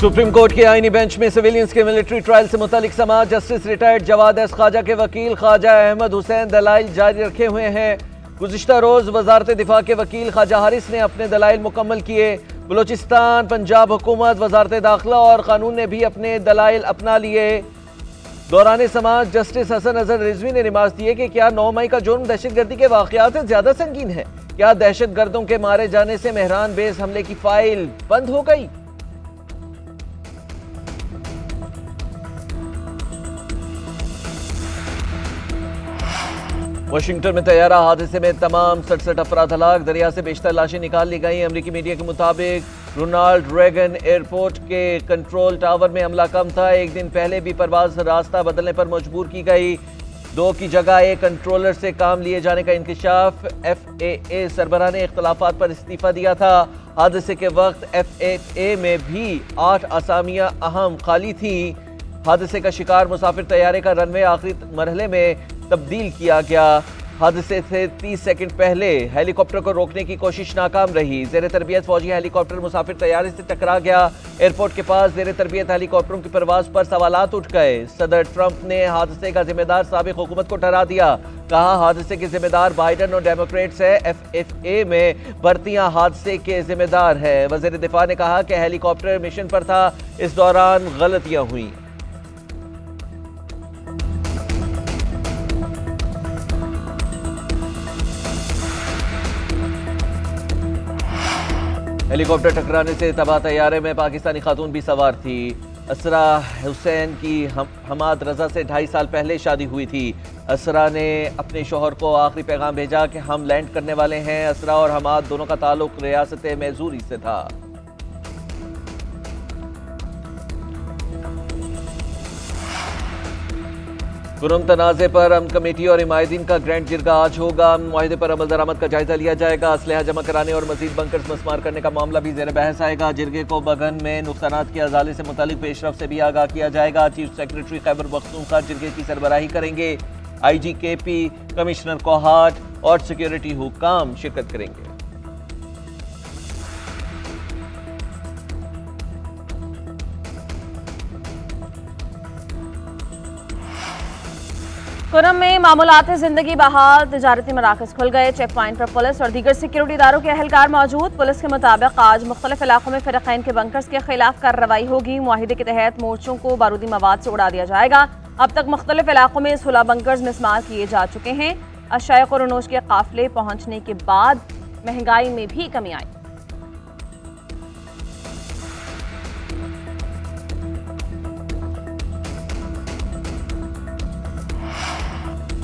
Supreme court के आईनी bench में सिविलियंस के मिलिट्री ट्रायल से मुतालिक समाअत justice retired Jawad S Khwaja के वकील ख्वाजा अहमद हुसैन दलाइल जारी रखे हुए हैं। गुज़िश्ता रोज वजारत दिफा के वकील ख्वाजा हारिस ने अपने दलाइल मुकम्मल किए। बलोचिस्तान, पंजाब हुकूमत, वजारत दाखिला और कानून ने भी अपने दलाइल अपना लिए। दौरान समाअत जस्टिस हसन अजहर रिजवी ने रिमार्क दिए कि क्या 9 मई का जुर्म दहशतगर्दी के वाक़यात से ज्यादा संगीन है? क्या दहशतगर्दों के मारे जाने से मेहरान बेस हमले की फाइल बंद हो गई? वाशिंगटन में तैयारा हादसे में तमाम 67 अफराद हलाक, दरिया से बेशतर लाशें निकाल ली गई। अमरीकी मीडिया के मुताबिक रोनाल्ड रेगन एयरपोर्ट के कंट्रोल टावर में हमला कम था। एक दिन पहले भी परवाज रास्ता बदलने पर मजबूर की गई। 2 की जगह एक कंट्रोलर से काम लिए जाने का इंकशाफ। FAA सरबराह ने इख्तलाफात पर इस्तीफा दिया था। हादसे के वक्त FAA में भी 8 असामियां अहम खाली थी। हादसे का शिकार मुसाफिर तैयारे का रनवे आखिरी मरहले में तब्दील किया गया। हादसे से 30 सेकंड पहले हेलीकॉप्टर को रोकने की कोशिश नाकाम रही। जेर तरबियत फौजी हेलीकॉप्टर मुसाफिर तैयारे से टकरा गया। एयरपोर्ट के पास जेर तरबियत हेलीकॉप्टरों की परवाज पर सवालात उठ गए। सदर ट्रंप ने हादसे का जिम्मेदार साबिक हुकूमत को ठहरा दिया। कहा हादसे के जिम्मेदार बाइडन और डेमोक्रेट्स है। FAA में भर्तियां हादसे के जिम्मेदार है। वजीर दिफा ने कहा कि हेलीकॉप्टर मिशन पर था, इस दौरान गलतियां हुई। हेलीकॉप्टर टकराने से तबाह तैयारे में पाकिस्तानी खातून भी सवार थी। असरा हुसैन की हमाद रजा से 2.5 साल पहले शादी हुई थी। असरा ने अपने शोहर को आखिरी पैगाम भेजा कि हम लैंड करने वाले हैं। असरा और हमाद दोनों का ताल्लुक रियासत मैसूरी से था। कुरम तनाज़े पर अमन कमेटी और हिमायतीन का ग्रैंड जिरगा आज होगा। मुआहिदे पर अमल दरामद का जायजा लिया जाएगा। असलहा जमा कराने और मजीद बंकर्स मस्मार करने का मामला भी जेर बहस आएगा। जिरगे को बगन में नुकसानात के अजाले से मुतालिक पेशरफ से भी आगाह किया जाएगा। चीफ सेक्रेटरी खैबर पख्तूनख्वा जिरगे की सरबराही करेंगे। IG KP, कमिश्नर कोहाट और सिक्योरिटी हुकाम शिरकत करेंगे। कुरम में मामूलात जिंदगी बहाल, तिजारती मराकज खुल गए। चेक पॉइंट पर पुलिस और दीगर सिक्योरिटी इदारों के अहलकार मौजूद। पुलिस के मुताबिक आज मुख्तलिफ इलाकों में फ़िरक़ैन के बंकर्स के खिलाफ कार्रवाई होगी। मुआहिदे के तहत मोर्चों को बारूदी मवाद से उड़ा दिया जाएगा। अब तक मुख्तलिफ इलाकों में 16 बंकर्स मिस्मार किए जा चुके हैं। अशाया कुरनोश के काफिले पहुंचने के बाद महंगाई में भी कमी आई।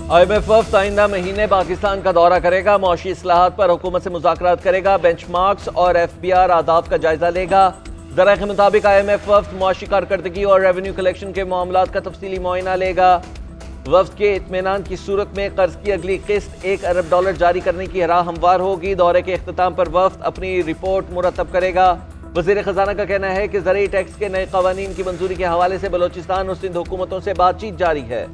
IMF वफ्द आइंदा महीने पाकिस्तान का दौरा करेगा। मौशी इस्लाहात पर हुकूमत से मुज़ाकरात करेगा। बेंचमार्क्स और FBR आदाब का जायजा लेगा। ज़रा के मुताबिक IMF वफ्द मुआशी कारकर्दगी और रेवेन्यू कलेक्शन के मामलात का तफसीली मुआयना लेगा। वफ्द के इत्मीनान की सूरत में कर्ज की अगली किस्त $1 अरब जारी करने की राह हमवार होगी। दौरे के अख्ताम पर वफ्द अपनी रिपोर्ट मुरतब करेगा। वज़ीर ख़जाना का कहना है कि ज़रूरी टैक्स के नए क़वानीन की मंजूरी के हवाले से बलोचिस्तान और सिंध हुकूमतों से बातचीत जारी है।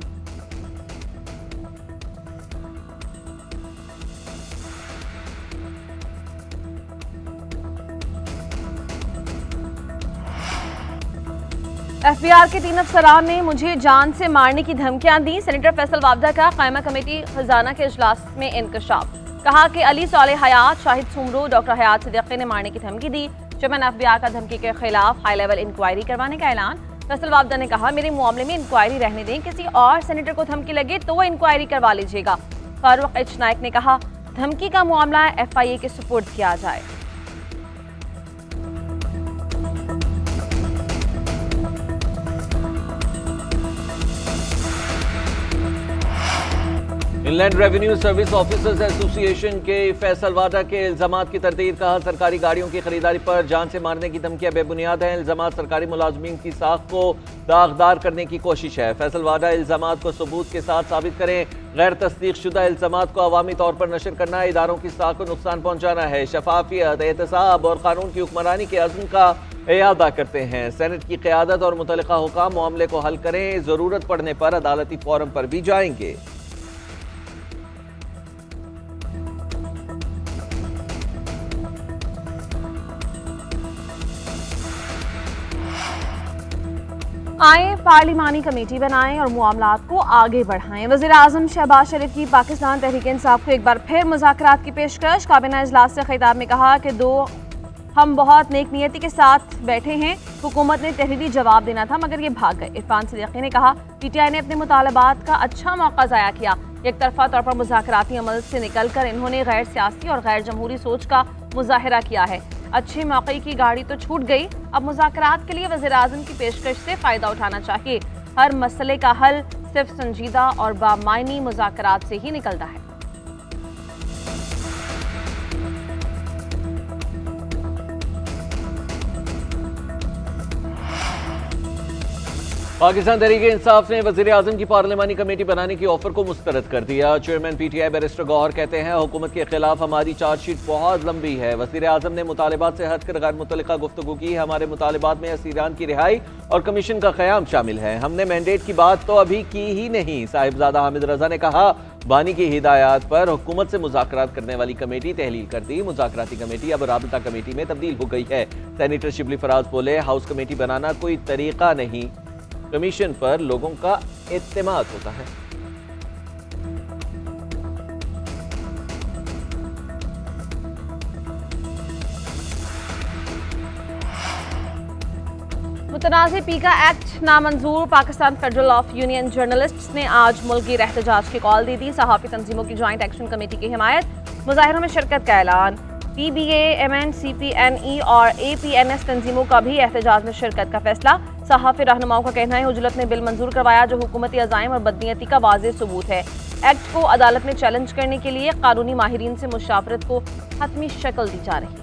FBR के 3 अफसरान ने मुझे जान से मारने की धमकियां दी। सेनेटर फैसल वावदा का कायमा कमेटी खजाना के इजलास में इंकशाफ। कहा कि अली सालेह हयात, शाहिद सुमरू, डॉक्टर हयात सिद्दीकी ने मारने की धमकी दी। चेयरमैन FBR का धमकी के खिलाफ हाई लेवल इंक्वायरी करवाने का ऐलान। फैसल वावदा ने कहा मेरे मामले में इंक्वायरी रहने दें, किसी और सेनेटर को धमकी लगे तो वो इंक्वायरी करवा लीजिएगा। फारूक H नाइक ने कहा धमकी का मामला FIA के सुपुर्द किया जाए। Inland revenue service officers association के फैसल वाडा के इल्जामात की तरदीद। कहा सरकारी गाड़ियों की खरीदारी पर जान से मारने की धमकियां बेबुनियाद हैं। इल्जामात सरकारी मुलाजमीन की साख को दागदार करने की कोशिश है। फैसल वाडा इल्जामात को सबूत के साथ साबित करें। गैर तस्दीक शुदा इल्जामात को अवामी तौर पर नशर करना इदारों की साख को नुकसान पहुंचाना है। शफाफियत, एहतसाब और कानून की हुक्मरानी के अज़्म का इयादा करते हैं। सेनेट की क़यादत और मुतल्लिका हुकाम मामले को हल करें। ज़रूरत पड़ने पर अदालती फोरम पर भी जाएंगे। आए पार्लिमानी कमेटी बनाएं और मामलात को आगे बढ़ाएं। वज़ीर आज़म शहबाज शरीफ की पाकिस्तान तहरीक इंसाफ को एक बार फिर मुज़ाकरात की पेशकश। काबीना इजलास से खिताब में कहा कि हम बहुत नेक नियति के साथ बैठे हैं। हुकूमत ने तहरीरी जवाब देना था मगर ये भाग गए। इरफान सिद्दीकी ने कहा पीटीआई ने अपने मुतालबात का अच्छा मौका ज़ाया किया। एक तरफा तौर पर मुज़ाकराती अमल से निकलकर इन्होंने गैर सियासी और गैर जमहूरी सोच का मुजाहिरा किया है। अच्छे मौके की गाड़ी तो छूट गई, अब मुज़ाकरात के लिए वज़ीर आज़म की पेशकश से फ़ायदा उठाना चाहिए। हर मसले का हल सिर्फ संजीदा और बामायनी मुज़ाकरात से ही निकलता है। पाकिस्तान तहरीक इंसाफ ने वज़ीर आज़म की पार्लिमानी कमेटी बनाने की ऑफर को मुस्तरद कर दिया। चेयरमैन पीटीआई बैरिस्टर गौहर कहते हैं हुकूमत के खिलाफ हमारी चार्जशीट बहुत लंबी है। वज़ीर आज़म ने मुतालिबात से हटकर गैर मुतल्लिका गुफ्तगू की। हमारे मुतालिबात में असीरान की रिहाई और कमीशन का क़याम शामिल है। हमने मैंडेट की बात तो अभी की ही नहीं। साहिबजादा हामिद रजा ने कहा बानी की हिदायत पर हुकूमत से मुज़ाकरात करने वाली कमेटी तहलील कर दी। मुज़ाकराती कमेटी अब राबिता कमेटी में तब्दील हो गई है। सेनेटर शिबली फराज बोले हाउस कमेटी बनाना कोई तरीका नहीं, कमीशन पर लोगों का इत्तेमाद होता है। मुतनाज़ पीका एक्ट नामंजूर। Pakistan federal of union journalists ने आज मुल्की एहतजाज की कॉल दी थी। सहाफ़ी तंजीमों की जॉइंट एक्शन कमेटी की हिमायत, मुजाहिरों में शिरकत का ऐलान। PBA, MN, CPNE और APNS तंजीमों का भी एहतजाज में शिरकत का फैसला। सहाफ़ी रहनुमाओं का कहना है हुजूरत ने बिल मंजूर करवाया जो हुकूमती अज़ाइम और बदनीयती का वाज़ेह सबूत है। एक्ट को अदालत में चैलेंज करने के लिए कानूनी माहिरीन से मुशावरत को हतमी शक्ल दी जा रही है।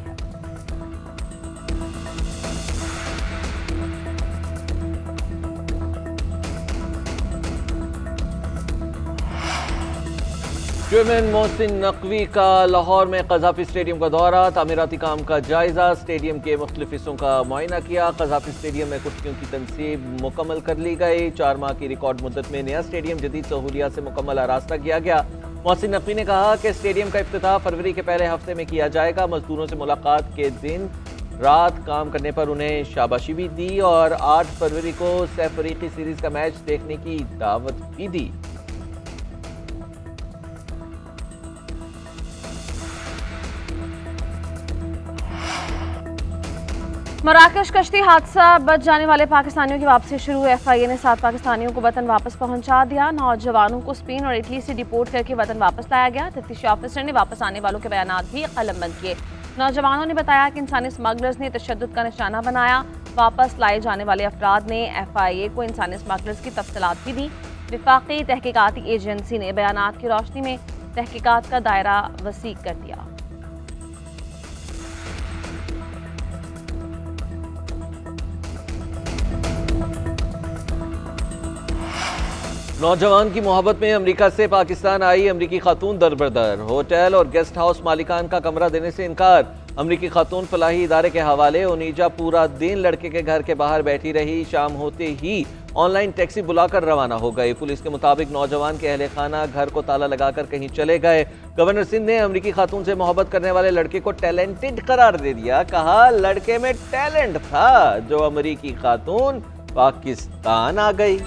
चेयरमैन मोहसिन नकवी का लाहौर में कज़ाफ़ी स्टेडियम का दौरा, तामीराती काम का जायजा, स्टेडियम के मुख्तलिफ हिस्सों का मुआयना किया। कज़ाफ़ी स्टेडियम में कुर्सियों की तनसीब मुकम्मल कर ली गई। 4 माह की रिकॉर्ड मुद्दत में नया स्टेडियम जदीद सहूलियात से मुकम्मल आरास्ता किया गया। मोहसिन नकवी ने कहा कि स्टेडियम का इफ्तिताह फरवरी के पहले हफ्ते में किया जाएगा। मजदूरों से मुलाकात के दिन रात काम करने पर उन्हें शाबाशी भी दी और 8 फरवरी को सैफ अफ्रीकी सीरीज का मैच देखने की दावत भी दी। मराकश कश्ती हादसा, बच जाने वाले पाकिस्तानियों की वापसी शुरू। FIA ने 7 पाकिस्तानियों को वतन वापस पहुंचा दिया। नौजवानों को स्पेन और इटली से डिपोर्ट करके वतन वापस लाया गया। तफ्तीशी ऑफिसर ने वापस आने वालों के बयानात भी कलमबंद किए। नौजवानों ने बताया कि इंसानी स्मगलर्स ने तशद्दुद का निशाना बनाया। वापस लाए जाने वाले अफराद ने FIA को इंसानी स्मगलर्स की तफसीलात भी दी। वफाकी तहकीकाती एजेंसी ने बयानात की रोशनी में तहकीकात का दायरा वसी कर दिया। नौजवान की मोहब्बत में अमेरिका से पाकिस्तान आई अमेरिकी खातून दरबदर। होटल और गेस्ट हाउस मालिकान का कमरा देने से इनकार। अमेरिकी खातून फलाही इदारे के हवाले। उनीजा पूरा दिन लड़के के घर के बाहर बैठी रही। शाम होते ही ऑनलाइन टैक्सी बुलाकर रवाना हो गई। पुलिस के मुताबिक नौजवान के अहले खाना घर को ताला लगाकर कहीं चले गए। गवर्नर सिंध ने अमेरिकी खातून से मोहब्बत करने वाले लड़के को टैलेंटेड करार दे दिया। कहा लड़के में टैलेंट था जो अमेरिकी खातून पाकिस्तान आ गई।